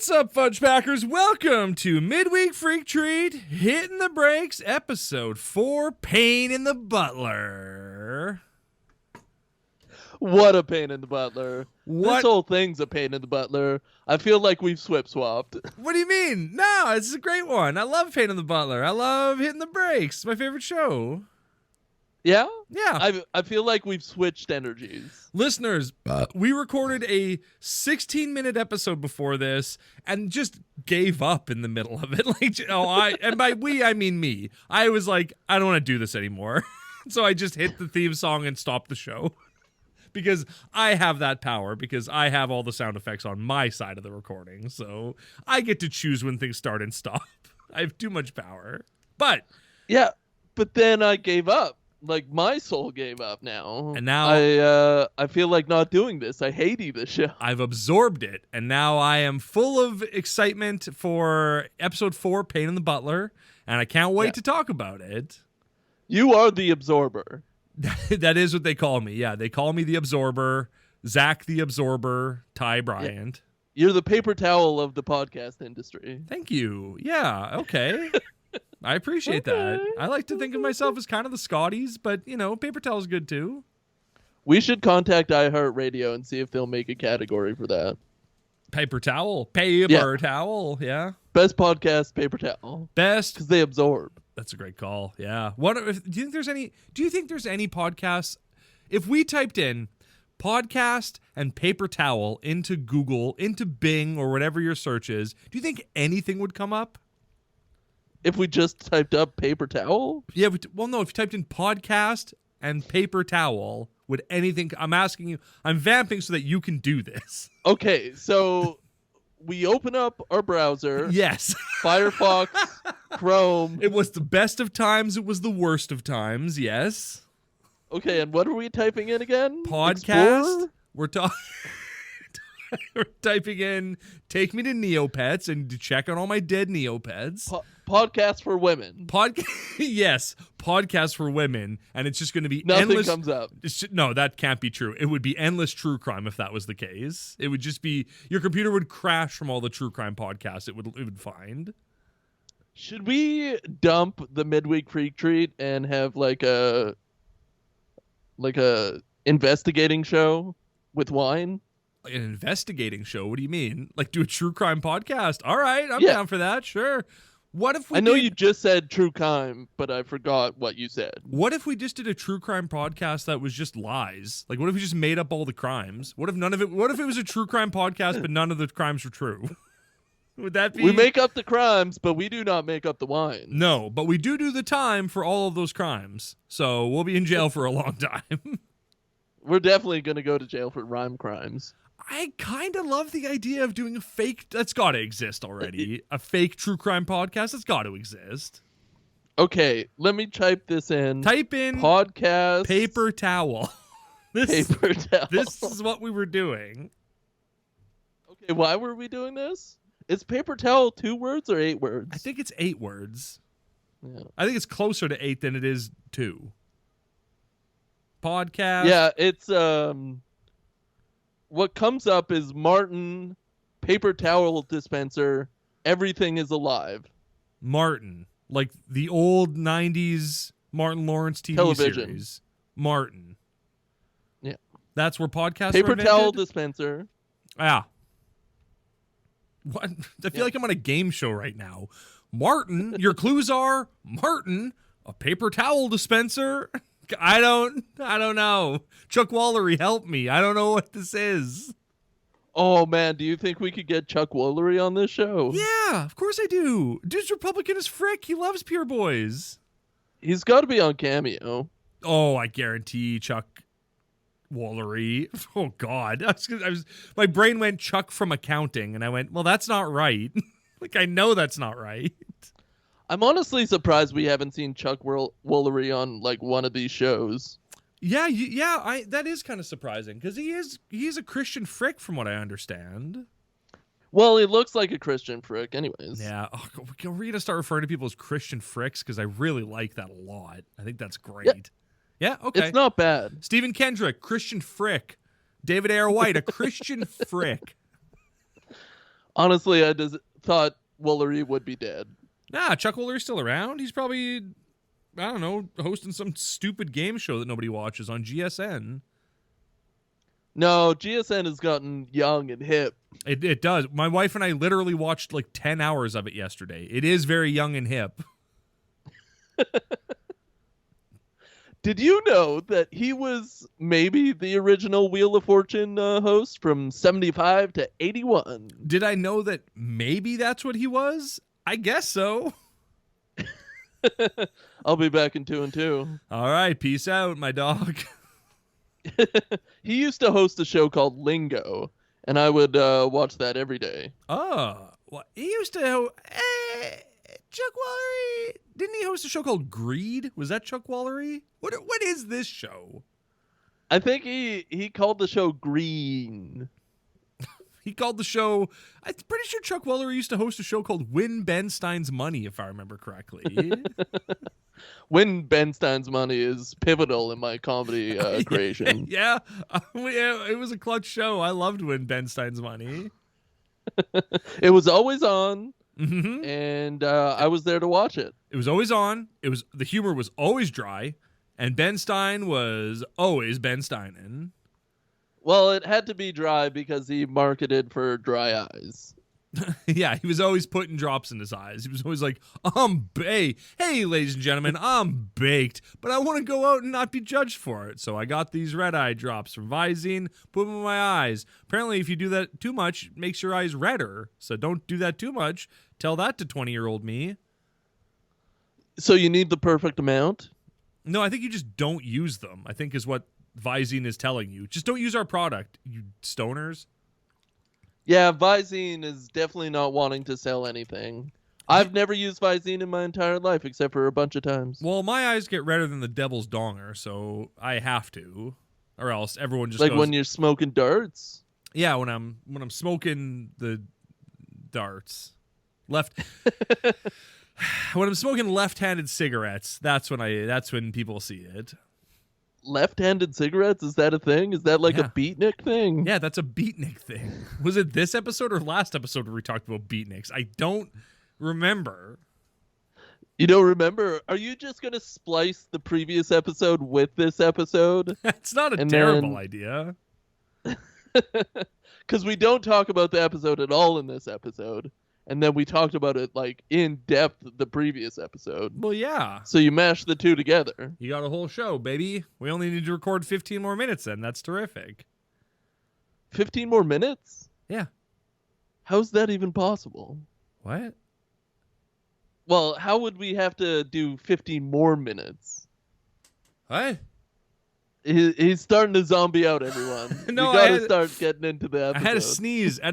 What's up, Fudge Packers? Welcome to Midweek Freak Treat, Hitting the Brakes, Episode 4, Pain in the Butler. What a pain in the Butler. What? This whole thing's a pain in the Butler. I feel like we've swapped. What do you mean? No, it's a great one. I love Pain in the Butler. I love Hitting the Brakes. It's my favorite show. Yeah? Yeah. I feel like we've switched energies. Listeners, we recorded a 16-minute episode before this and just gave up in the middle of it. And by we, I mean me. I was like, I don't want to do this anymore. So I just hit the theme song and stopped the show. Because I have that power, because I have all the sound effects on my side of the recording. So I get to choose when things start and stop. I have too much power. But yeah, but then I gave up. Like, my soul gave up now. And now I feel like not doing this. I hate this show. I've absorbed it. And now I am full of excitement for episode 4, Pain in the Butler. And I can't wait to talk about it. You are the absorber. That is what they call me. Yeah, they call me the Absorber, Zach the Absorber, Ty Bryant. Yeah. You're the paper towel of the podcast industry. Thank you. Yeah, okay. I appreciate that. I like to think of myself as kind of the Scotties, but, you know, paper towel's good too. We should contact iHeartRadio and see if they'll make a category for that. Paper towel. Paper towel, yeah. Best podcast, paper towel. Best. Because they absorb. That's a great call. Yeah. Do you think there's any podcasts? If we typed in podcast and paper towel into Google, into Bing, or whatever your search is, do you think anything would come up? If we just typed up paper towel? Yeah. Well, no. If you typed in podcast and paper towel, would anything? I'm asking you. I'm vamping so that you can do this. Okay. So we open up our browser. Yes. Firefox, Chrome. It was the best of times. It was the worst of times. Yes. Okay, and what are we typing in again? Podcast. Explorer? We're typing in "Take me to Neopets" and to check on all my dead Neopets. Podcast for women. Yes, podcast for women, and it's just going to be nothing endless. Comes up. No, that can't be true. It would be endless true crime if that was the case. It would just be your computer would crash from all the true crime podcasts it would find. Should we dump the midweek freak treat and have like a investigating show with wine? Like an investigating show? What do you mean? Like do a true crime podcast? All right, I'm down for that. Sure. What if we I know you just said true crime, but I forgot what you said. What if we just did a true crime podcast that was just lies? Like what if we just made up all the crimes? What if it was a true crime podcast but none of the crimes were true? Would that be? We make up the crimes, but we do not make up the wine. No, but we do the time for all of those crimes. So we'll be in jail for a long time. We're definitely going to go to jail for rhyme crimes. I kind of love the idea of doing a fake. That's got to exist already. A fake true crime podcast. That's got to exist. Okay, let me type this in. Type in podcast paper towel. Paper towel. This is what we were doing. Okay, why were we doing this? Is paper towel 2 words or 8 words? I think it's 8 words. Yeah. I think it's closer to 8 than it is 2. Podcast. Yeah, it's what comes up is Martin, paper towel dispenser, everything is alive. Martin, like the old 90s Martin Lawrence TV television series. Martin. Yeah. That's where podcasts paper were invented? Towel dispenser. Yeah. What? I feel like I'm on a game show right now. Martin, your clues are Martin, a paper towel dispenser. I don't know. Chuck Woolery, help me. I don't know what this is. Oh, man, do you think we could get Chuck Woolery on this show? Yeah, of course I do. Dude's Republican as frick. He loves Pure Boys. He's got to be on Cameo. Oh, I guarantee Chuck Woolery. Oh, God. My brain went Chuck from accounting, and I went, well, that's not right. Like, I know that's not right. I'm honestly surprised we haven't seen Chuck Woolery on like one of these shows. Yeah, that is kind of surprising because he is a Christian frick from what I understand. Well, he looks like a Christian frick anyways. Yeah, we're going to start referring to people as Christian fricks because I really like that a lot. I think that's great. Yeah, okay. It's not bad. Stephen Kendrick, Christian frick. David Ayer White, a Christian frick. Honestly, I just thought Woolery would be dead. Nah, Chuck Woolery's still around. He's probably, I don't know, hosting some stupid game show that nobody watches on GSN. No, GSN has gotten young and hip. It does. My wife and I literally watched like 10 hours of it yesterday. It is very young and hip. Did you know that he was maybe the original Wheel of Fortune host from 75 to 81? Did I know that maybe that's what he was? I guess so. I'll be back in 2 and 2. All right, peace out, my dog. He used to host a show called Lingo, and I would watch that every day. Oh, well, he used to. Chuck Woolery, didn't he host a show called Greed? Was that Chuck Woolery? What is this show? I think he called the show Green. He called the show. I'm pretty sure Chuck Woolery used to host a show called Win Ben Stein's Money, if I remember correctly. Win Ben Stein's Money is pivotal in my comedy creation. Yeah, it was a clutch show. I loved Win Ben Stein's Money. It was always on. Mm-hmm. And I was there to watch it. It was always on. The humor was always dry, and Ben Stein was always Ben Steinin. Well, it had to be dry because he marketed for dry eyes. Yeah, he was always putting drops in his eyes. He was always like, hey, ladies and gentlemen, I'm baked, but I want to go out and not be judged for it. So I got these red eye drops from Visine, put them in my eyes. Apparently, if you do that too much, it makes your eyes redder. So don't do that too much. Tell that to 20-year-old me. So you need the perfect amount? No, I think you just don't use them, I think is what Visine is telling you. Just don't use our product, you stoners. Yeah, Visine is definitely not wanting to sell anything. I've never used Visine in my entire life except for a bunch of times. Well, my eyes get redder than the devil's donger, so I have to, or else everyone just like goes, when you're smoking darts. Yeah, when I'm smoking the darts, when I'm smoking left-handed cigarettes, that's when people see it. Left-handed cigarettes? Is that a thing? Is that like a beatnik thing? Yeah, that's a beatnik thing. Was it this episode or last episode where we talked about beatniks? I don't remember. You don't remember? Are you just going to splice the previous episode with this episode? That's not a terrible idea. Because we don't talk about the episode at all in this episode. And then we talked about it like in depth the previous episode. Well, yeah. So you mash the two together. You got a whole show, baby. We only need to record 15 more minutes then. That's terrific. 15 more minutes? Yeah. How's that even possible? What? Well, how would we have to do 15 more minutes? What? He's starting to zombie out, everyone. No, we gotta start getting into the episode. I had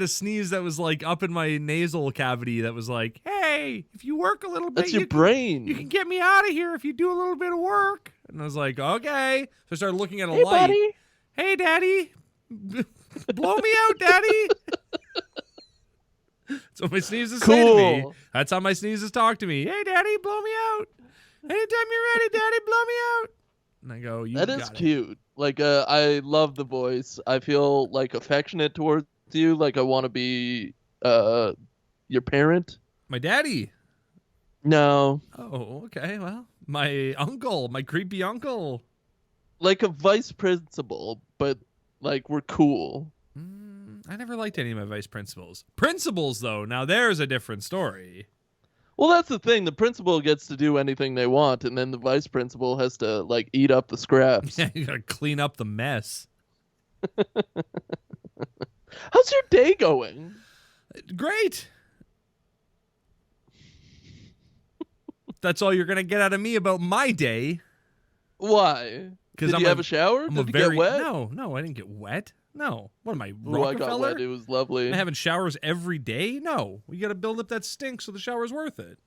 a sneeze that was like up in my nasal cavity that was like, hey, if you work a little bit, that's your brain. You can get me out of here if you do a little bit of work. And I was like, okay. So I started looking at a hey, light. Buddy. Hey, Daddy. Blow me out, Daddy. That's what my sneezes say to me. That's how my sneezes talk to me. Hey, Daddy, blow me out. Anytime you're ready, Daddy, blow me out. And I go, that is cute. Like, I love the voice. I feel like affectionate towards you. Like I want to be your parent. My daddy. No. Oh, okay. Well, my uncle, my creepy uncle. Like a vice principal, but like we're cool. I never liked any of my vice principals. Principals, though, now there's a different story. Well, that's the thing. The principal gets to do anything they want, and then the vice principal has to, like, eat up the scraps. Yeah, you gotta clean up the mess. How's your day going? Great. That's all you're gonna get out of me about my day. Why? Did you have a shower? Did you get wet? No, I didn't get wet. No. What am I, Rockefeller? I got wet. It was lovely. Am I having showers every day? No. We got to build up that stink so the shower's worth it.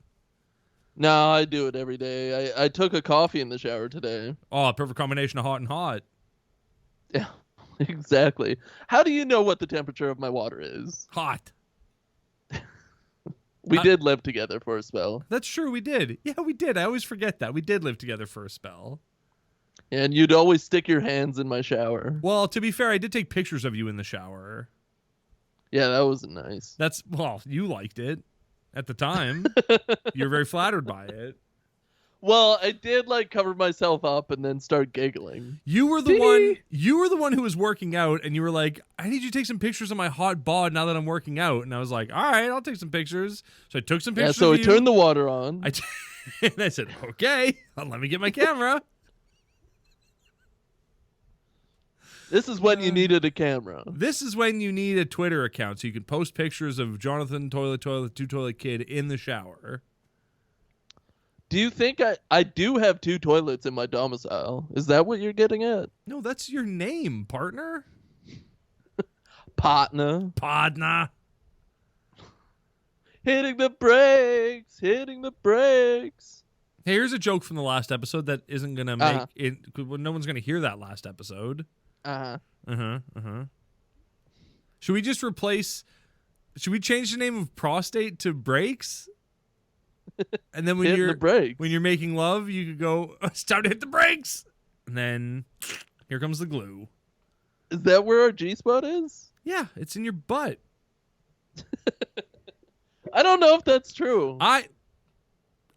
No, I do it every day. I took a coffee in the shower today. Oh, perfect combination of hot and hot. Yeah, exactly. How do you know what the temperature of my water is? Hot. We did live together for a spell. That's true, we did. Yeah, we did. I always forget that. We did live together for a spell. And you'd always stick your hands in my shower. Well, to be fair, I did take pictures of you in the shower. Yeah, that was nice. Well, you liked it at the time. You're very flattered by it. Well, I did like cover myself up and then start giggling. You were the one who was working out, and you were like, I need you to take some pictures of my hot bod now that I'm working out. And I was like, all right, I'll take some pictures. So I took some pictures. Yeah, so of I you. turned the water on. And I said, okay, let me get my camera. This is when you needed a camera. This is when you need a Twitter account so you can post pictures of Jonathan Toilet 2 Toilet Kid in the shower. Do you think I do have 2 toilets in my domicile? Is that what you're getting at? No, that's your name, partner. Partner. Podna. Hitting the brakes. Hitting the brakes. Hey, here's a joke from the last episode that isn't going to make it. Well, no one's going to hear that last episode. Should we just should we change the name of prostate to brakes? And then when you're making love, you could go, it's time to hit the brakes. And then here comes the glue. Is that where our G-spot is? Yeah, it's in your butt. I don't know if that's true. I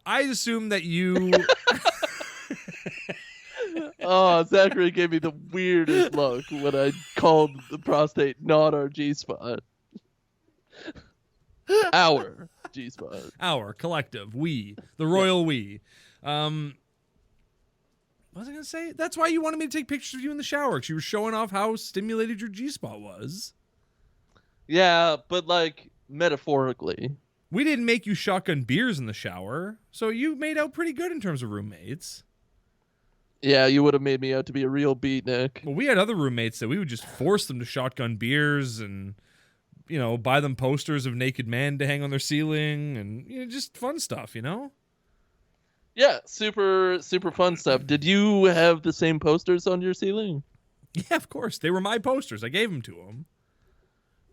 assume that you... Oh, Zachary gave me the weirdest look when I called the prostate not our G-spot. Our G-spot. Our collective. We. The royal we. What was I going to say? That's why you wanted me to take pictures of you in the shower, because you were showing off how stimulated your G-spot was. Yeah, but like metaphorically. We didn't make you shotgun beers in the shower, so you made out pretty good in terms of roommates. Yeah, you would have made me out to be a real beatnik. Well, we had other roommates that we would just force them to shotgun beers and, you know, buy them posters of naked men to hang on their ceiling and, you know, just fun stuff, you know? Yeah, super, super fun stuff. Did you have the same posters on your ceiling? Yeah, of course. They were my posters. I gave them to them.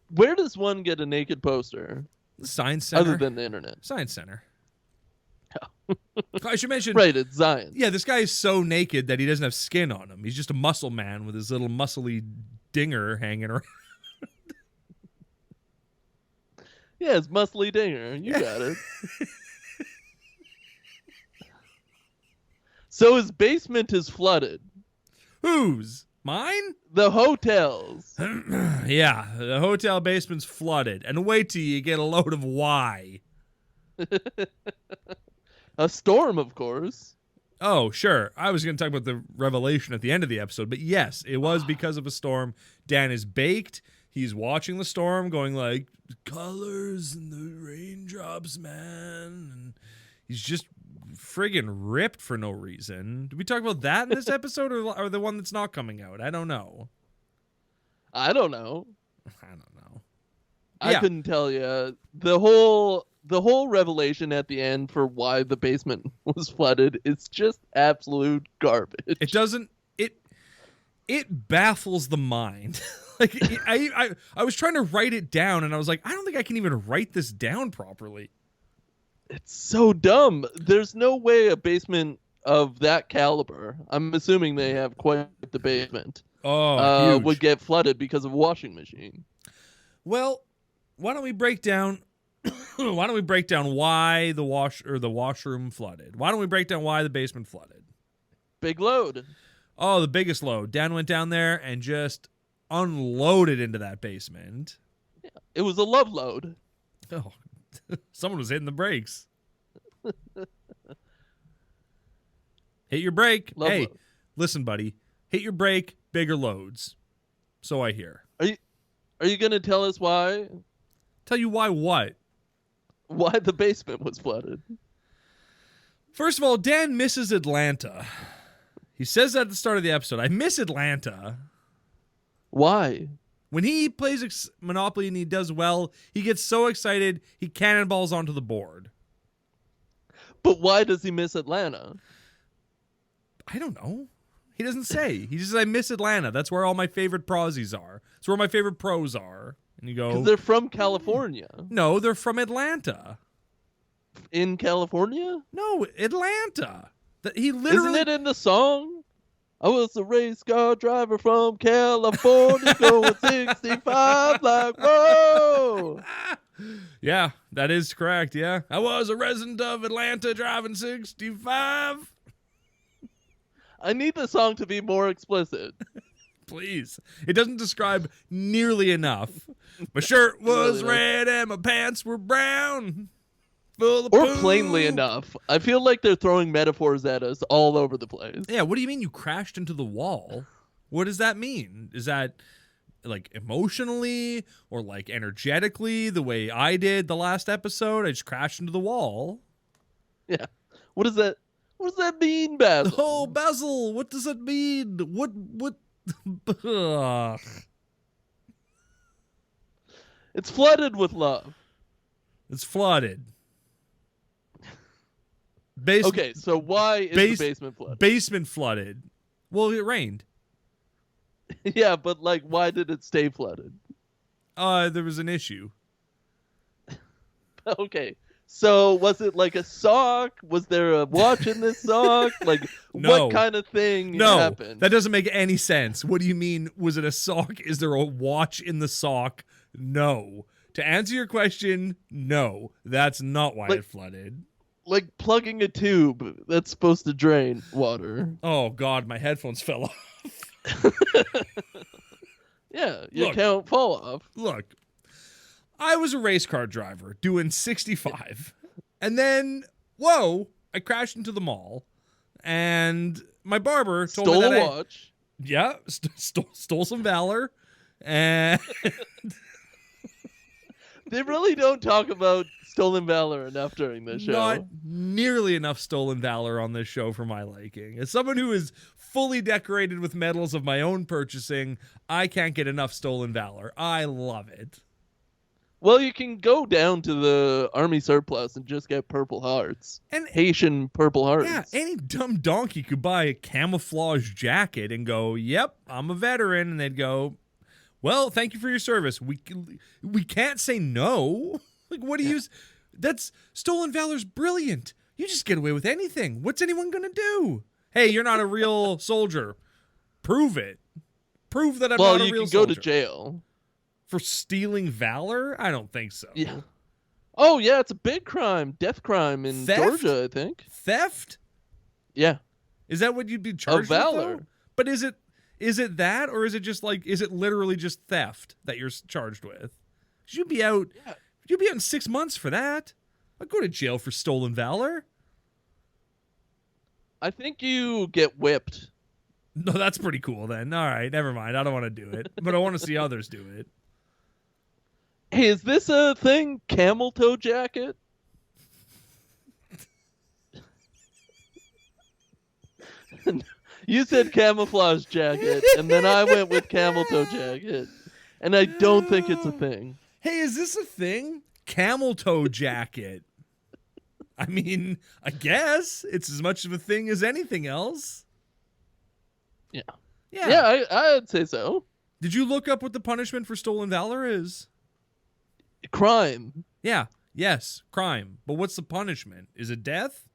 Where does one get a naked poster? The Science Center. Other than the internet. Science Center. I should mention... Right, it's Zion. Yeah, this guy is so naked that he doesn't have skin on him. He's just a muscle man with his little muscly dinger hanging around. Yeah, it's muscly dinger. You got it. So his basement is flooded. Whose? Mine? The hotel's. Yeah, the hotel basement's flooded. And wait till you get a load of why. A storm, of course. Oh, sure. I was going to talk about the revelation at the end of the episode, but yes, it was because of a storm. Dan is baked. He's watching the storm going like, colors and the raindrops, man. And he's just friggin' ripped for no reason. Did we talk about that in this episode or the one that's not coming out? I don't know. I don't know. Yeah. I couldn't tell you. The whole revelation at the end for why the basement was flooded is just absolute garbage. It baffles the mind. Like I was trying to write it down and I was like, I don't think I can even write this down properly. It's so dumb. There's no way a basement of that caliber, I'm assuming they have quite the basement, would get flooded because of a washing machine. Well, why don't we break down why the washroom flooded? Why don't we break down why the basement flooded? Big load. Oh, the biggest load. Dan went down there and just unloaded into that basement. Yeah, it was a love load. Oh, someone was hitting the brakes. Hit your brake. Love hey, load. Listen, buddy. Hit your brake, bigger loads. So I hear. Are you going to tell us why? Tell you why what? Why the basement was flooded. First of all, Dan misses Atlanta. He says that at the start of the episode. I miss Atlanta. Why? When he plays Monopoly and he does well, he gets so excited, he cannonballs onto the board. But why does he miss Atlanta? I don't know. He doesn't say. He just says, I miss Atlanta. That's where all my favorite prosies are. It's where my favorite pros are. And you go... Because they're from California. No, they're from Atlanta. In California? No, Atlanta. He literally... Isn't it in the song? I was a race car driver from California going 65 like, whoa! Yeah, that is correct, yeah. I was a resident of Atlanta driving 65. I need the song to be more explicit. Please. It doesn't describe nearly enough. My shirt was red and my pants were brown. Full of or poo. Plainly enough. I feel like they're throwing metaphors at us all over the place. Yeah, what do you mean you crashed into the wall? What does that mean? Is that like emotionally or like energetically the way I did the last episode? I just crashed into the wall. Yeah. What does that mean, Basil? Oh, Basil, what does that mean? What Ugh. It's flooded with love. It's flooded. Okay, so why is the basement flooded? Basement flooded. Well, it rained. Yeah, but like, why did it stay flooded? There was an issue. Okay, so was it like a sock? Was there a watch in this sock? Like, no. What kind of thing No, happened? that doesn't make any sense. What do you mean, was it a sock? Is there a watch in the sock? No. To answer your question, no. That's not why it flooded. Like plugging a tube that's supposed to drain water. Oh, God, my headphones fell off. Yeah, you can't fall off. Look, I was a race car driver doing 65. And then, whoa, I crashed into the mall. And my barber told me that Stole a watch. Yeah, stole some valor. And... They really don't talk about stolen valor enough during this show. Not nearly enough stolen valor on this show for my liking. As someone who is fully decorated with medals of my own purchasing, I can't get enough stolen valor. I love it. Well, you can go down to the army surplus and just get purple hearts. And Haitian purple hearts. Yeah, any dumb donkey could buy a camouflage jacket and go, yep, I'm a veteran. And they'd go, well, thank you for your service. We can't say no. Like, what do you... That's... Stolen valor's brilliant. You just get away with anything. What's anyone going to do? Hey, you're not a real soldier. Prove it. Prove that I'm not a real soldier. Well, you can go to jail. For stealing valor? I don't think so. Yeah. Oh, yeah, it's a big crime. Death crime in Georgia, I think. Theft? Yeah. Is that what you'd be charged with? Of valor. But is it that, or is it just like, is it literally just theft that you're charged with? You'd be out in 6 months for that. I'd go to jail for stolen valor. I think you get whipped. No, that's pretty cool then. All right, never mind. I don't want to do it, but I want to see others do it. Hey, is this a thing? Camel toe jacket? You said camouflage jacket, and then I went with camel toe jacket. And I don't think it's a thing. Hey, is this a thing? Camel toe jacket. I mean, I guess it's as much of a thing as anything else. Yeah. Yeah. Yeah, I'd say so. Did you look up what the punishment for stolen valor is? Crime. Yeah. Yes, crime. But what's the punishment? Is it death?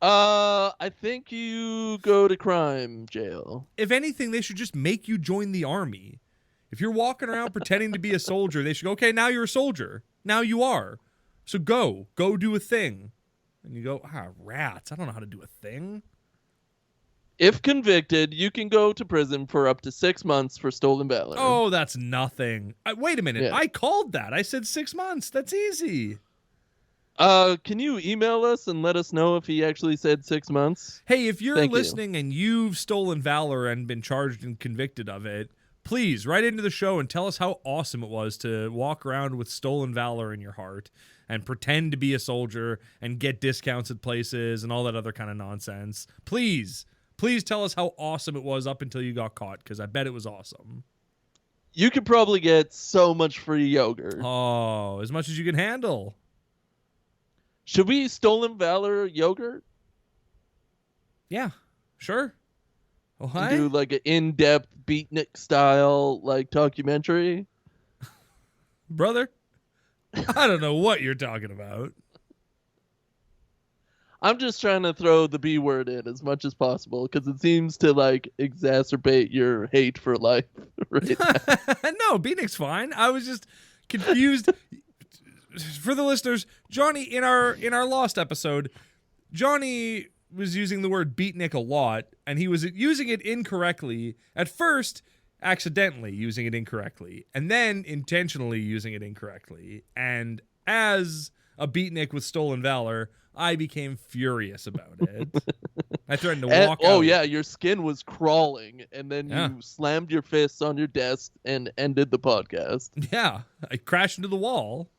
I think you go to crime jail. If anything, they should just make you join the army. If you're walking around pretending to be a soldier, they should go, okay, now you're a soldier. Now you are. So go do a thing. And you go, rats, I don't know how to do a thing. If convicted, you can go to prison for up to 6 months for stolen valor. Oh, that's nothing. Wait a minute. Yeah. I called that. I said 6 months. That's easy. Can you email us and let us know if he actually said 6 months? Hey, if you're listening and you've stolen valor and been charged and convicted of it, please write into the show and tell us how awesome it was to walk around with stolen valor in your heart and pretend to be a soldier and get discounts at places and all that other kind of nonsense. Please tell us how awesome it was up until you got caught, because I bet it was awesome. You could probably get so much free yogurt. Oh, as much as you can handle. Should we stolen valor yogurt? Yeah, sure. Oh, do like an in-depth beatnik style like documentary? Brother, I don't know what you're talking about. I'm just trying to throw the B word in as much as possible because it seems to like exacerbate your hate for life right now. No, Beatnik's fine. I was just confused. For the listeners, Johnny, in our Lost episode, Johnny was using the word beatnik a lot, and he was using it incorrectly. At first, accidentally using it incorrectly, and then intentionally using it incorrectly. And as a beatnik with stolen valor, I became furious about it. I threatened to walk out. Oh, yeah, your skin was crawling, and then you slammed your fists on your desk and ended the podcast. Yeah, I crashed into the wall.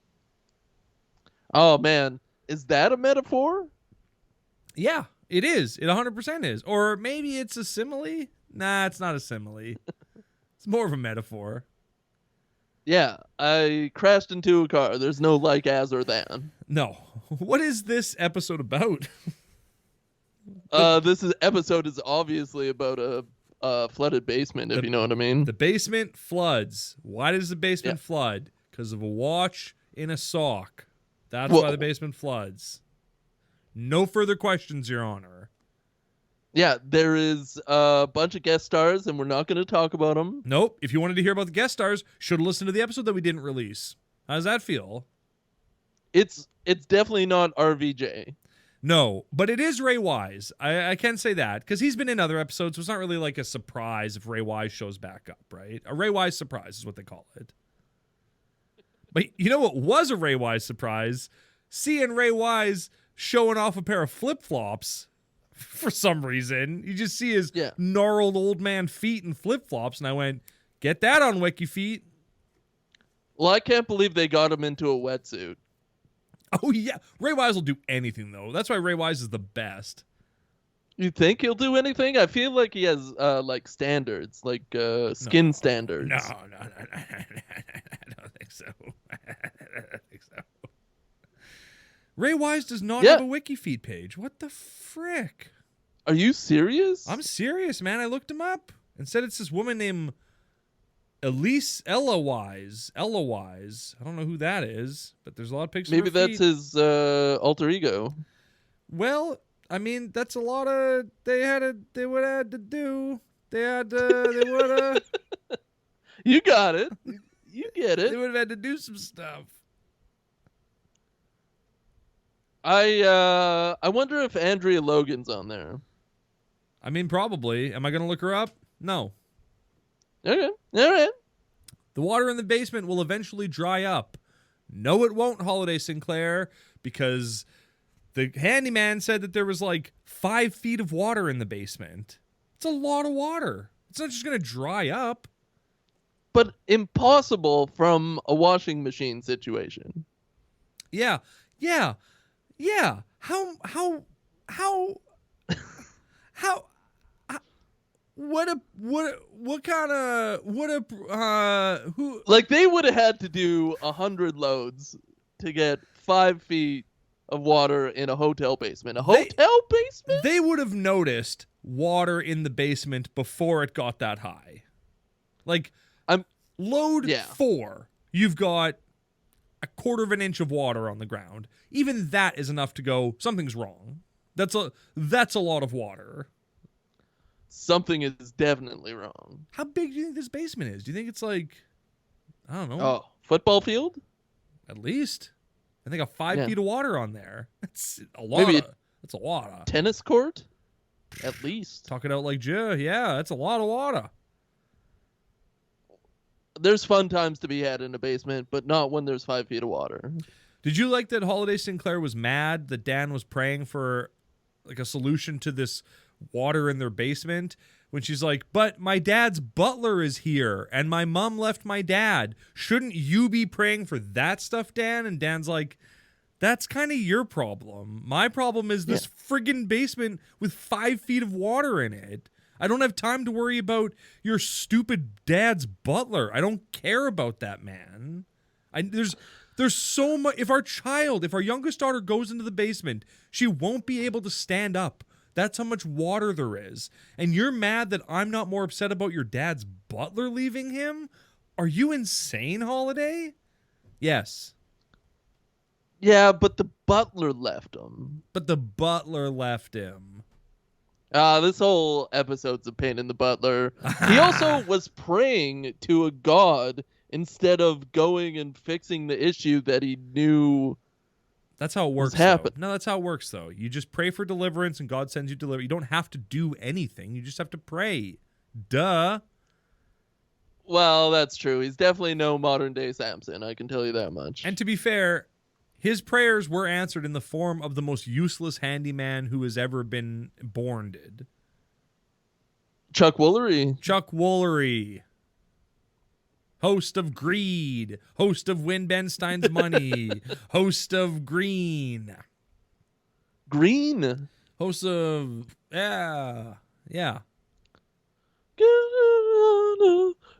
Oh, man. Is that a metaphor? Yeah, it is. It 100% is. Or maybe it's a simile? Nah, it's not a simile. It's more of a metaphor. Yeah, I crashed into a car. There's no like, as, or than. No. What is this episode about? This episode is obviously about a flooded basement, if you know what I mean. The basement floods. Why does the basement flood? Because of a watch in a sock. That's why the basement floods. No further questions, Your Honor. Yeah, there is a bunch of guest stars, and we're not going to talk about them. Nope. If you wanted to hear about the guest stars, should have listened to the episode that we didn't release. How does that feel? It's definitely not RVJ. No, but it is Ray Wise. I can say that, because he's been in other episodes, so it's not really like a surprise if Ray Wise shows back up, right? A Ray Wise surprise is what they call it. But you know what was a Ray Wise surprise? Seeing Ray Wise showing off a pair of flip-flops for some reason. You just see his gnarled old man feet in flip-flops, and I went, get that on Wiki Feet. Well, I can't believe they got him into a wetsuit. Oh, yeah. Ray Wise will do anything, though. That's why Ray Wise is the best. You think he'll do anything? I feel like he has, like, standards, like skin standards. No. I don't think so. I don't think so. Ray Wise does not have a Wiki Feet page. What the frick? Are you serious? I'm serious, man. I looked him up and said it's this woman named Ella Wise. I don't know who that is, but there's a lot of pictures. Maybe that's his alter ego. Well, I mean, that's a lot of they would have to do. They would have. You got it. You get it. They would have had to do some stuff. I wonder if Andrea Logan's on there. I mean, probably. Am I going to look her up? No. Okay. All right. The water in the basement will eventually dry up. No, it won't, Holliday Sinclair, because the handyman said that there was like 5 feet of water in the basement. It's a lot of water. It's not just going to dry up. But impossible from a washing machine situation. Yeah. How who like they would have had to do 100 loads to get 5 feet of water in a hotel basement. Hotel basement? They would have noticed water in the basement before it got that high. Like load 4, you've got a quarter of an inch of water on the ground. Even that is enough to go, something's wrong. That's a lot of water. Something is definitely wrong. How big do you think this basement is? Do you think it's like, I don't know. Oh, football field? At least. I think 5 feet of water on there. That's a lot. Maybe that's a lot. Tennis court? At least. Talk it out like Joe. Yeah, that's a lot of water. There's fun times to be had in a basement, but not when there's 5 feet of water. Did you like that Holliday Sinclair was mad that Dan was praying for like a solution to this water in their basement? When she's like, but my dad's butler is here and my mom left my dad. Shouldn't you be praying for that stuff, Dan? And Dan's like, that's kind of your problem. My problem is this friggin' basement with 5 feet of water in it. I don't have time to worry about your stupid dad's butler. I don't care about that, man. There's so much. If our youngest daughter goes into the basement, she won't be able to stand up. That's how much water there is. And you're mad that I'm not more upset about your dad's butler leaving him? Are you insane, Holiday? Yes. Yeah, but the butler left him. This whole episode's a pain in the butler. He also was praying to a god instead of going and fixing the issue that he knew. That's how it works. No, that's how it works, though. You just pray for deliverance, and God sends you deliverance. You don't have to do anything. You just have to pray. Duh. Well, that's true. He's definitely no modern-day Samson, I can tell you that much. And to be fair, his prayers were answered in the form of the most useless handyman who has ever been born did. Chuck Woolery. Host of Greed. Host of Win Ben Stein's Money. Host of Green. Host of... Yeah.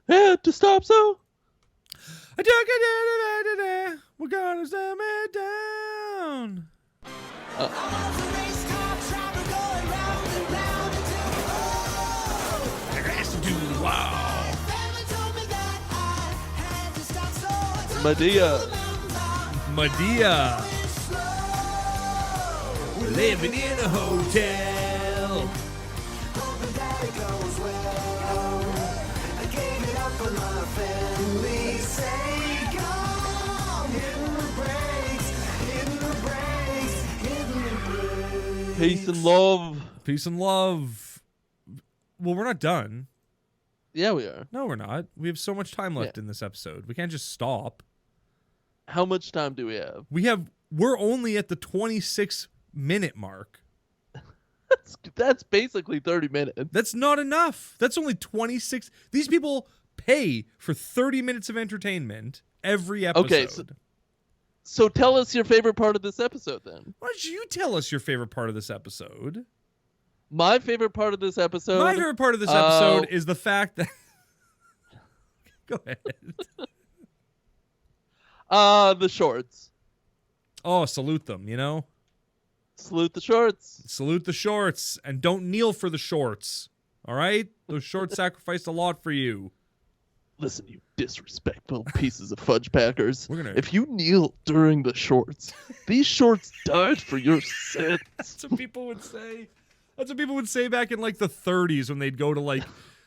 Had to stop, so... We're gonna slam it down. Wow. Medea. We're living in a hotel. Peace and love. Well, we're not done. Yeah, we are. No, we're not. We have so much time left in this episode. We can't just stop. How much time do we have? We're only at the 26-minute mark. That's basically 30 minutes. That's not enough. That's only 26. These people pay for 30 minutes of entertainment every episode. Okay, so tell us your favorite part of this episode, then. Why don't you tell us your favorite part of this episode? My favorite part of this episode is the fact that... Go ahead. The shorts. Oh, salute them, you know? Salute the shorts. Salute the shorts. And don't kneel for the shorts. All right? Those shorts sacrificed a lot for you. Listen, you disrespectful pieces of fudge packers. If you kneel during the shorts, these shorts died for your sins. That's what people would say. That's what people would say back in like the 30s when they'd go to like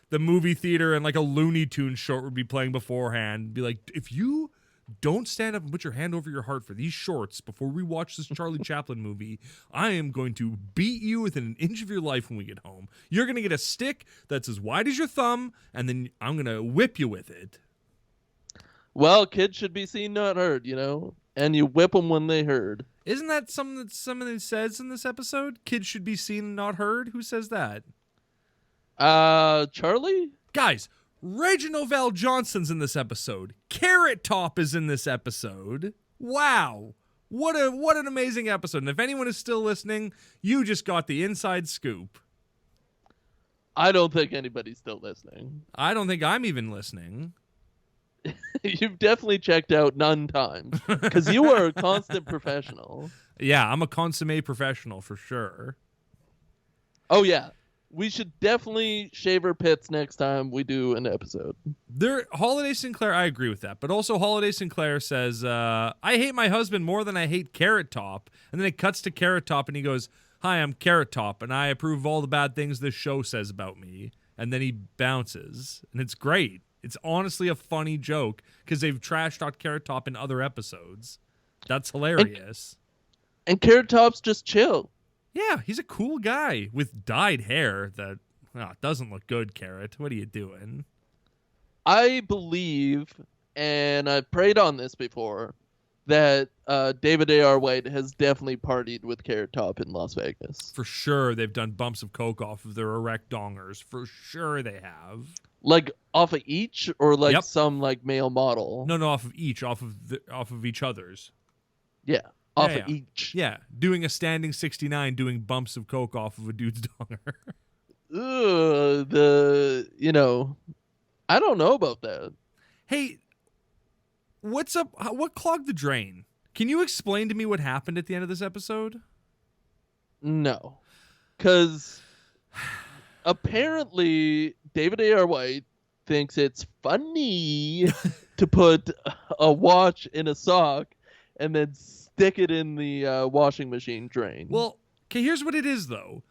the movie theater and like a Looney Tunes short would be playing beforehand. Be like, if you don't stand up and put your hand over your heart for these shorts before we watch this Charlie Chaplin movie, I am going to beat you within an inch of your life when we get home. You're going to get a stick that's as wide as your thumb, and then I'm going to whip you with it. Well, kids should be seen, not heard, you know? And you whip them when they heard. Isn't that something that somebody says in this episode? Kids should be seen and not heard? Who says that? Charlie? Guys, Reginald Val Johnson's in this episode. Carrot Top is in this episode. Wow. What an amazing episode. And if anyone is still listening, you just got the inside scoop. I don't think anybody's still listening. I don't think I'm even listening. You've definitely checked out none times. Because you are a constant professional. Yeah, I'm a consummate professional for sure. Oh, yeah. We should definitely shave our pits next time we do an episode. Holliday Sinclair, I agree with that. But also Holliday Sinclair says, I hate my husband more than I hate Carrot Top. And then it cuts to Carrot Top and he goes, hi, I'm Carrot Top, and I approve of all the bad things this show says about me. And then he bounces. And it's great. It's honestly a funny joke because they've trash talked Carrot Top in other episodes. That's hilarious. And Carrot Top's just chill. Yeah, he's a cool guy with dyed hair that doesn't look good, Carrot. What are you doing? I believe, and I've prayed on this before, that David A.R. White has definitely partied with Carrot Top in Las Vegas. For sure, they've done bumps of coke off of their erect dongers. For sure they have. Like off of each, or like some like male model? No, off of each, off of each other's. Yeah. Off of each. Yeah, doing a standing 69, doing bumps of coke off of a dude's donger. I don't know about that. Hey, what's up? What clogged the drain? Can you explain to me what happened at the end of this episode? No. Because apparently David A.R. White thinks it's funny to put a watch in a sock. and then stick it in the washing machine drain. Well, okay, here's what it is though.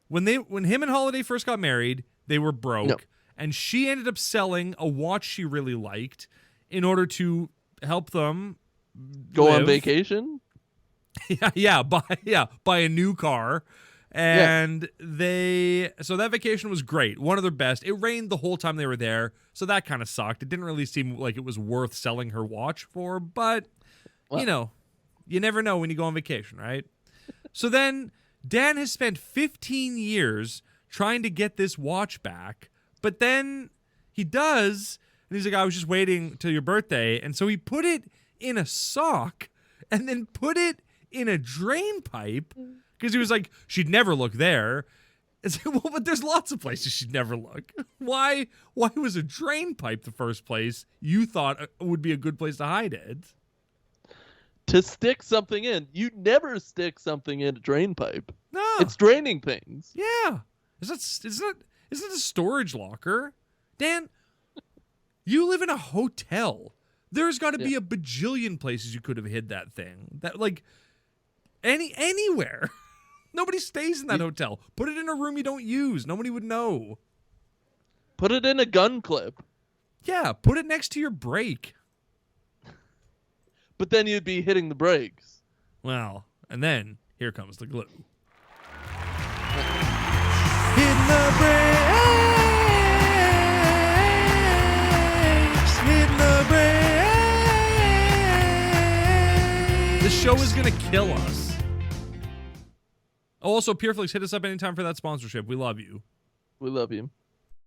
When him and Holliday first got married, they were broke, and she ended up selling a watch she really liked in order to help them go on vacation. buy a new car. And so that vacation was great. One of their best. It rained the whole time they were there, so that kind of sucked. It didn't really seem like it was worth selling her watch for, but you know, you never know when you go on vacation, right? So then Dan has spent 15 years trying to get this watch back, but then he does, and he's like, I was just waiting till your birthday, and so he put it in a sock and then put it in a drain pipe. Because he was like, she'd never look there. It's like, well, but there's lots of places she'd never look. Why was a drain pipe the first place you thought would be a good place to hide it? To stick something in. You never stick something in a drain pipe. No. It's draining things. Yeah. Isn't it a storage locker? Dan, you live in a hotel. There's got to be a bajillion places you could have hid that thing. That, like, anywhere. Nobody stays in that hotel. Put it in a room you don't use. Nobody would know. Put it in a gun clip. Yeah, put it next to your brake. But then you'd be hitting the brakes. Well, and then here comes the glue. Hitting the brakes. Hitting the brakes. The show is going to kill us. Also, Pureflix, hit us up anytime for that sponsorship. We love you. We love you.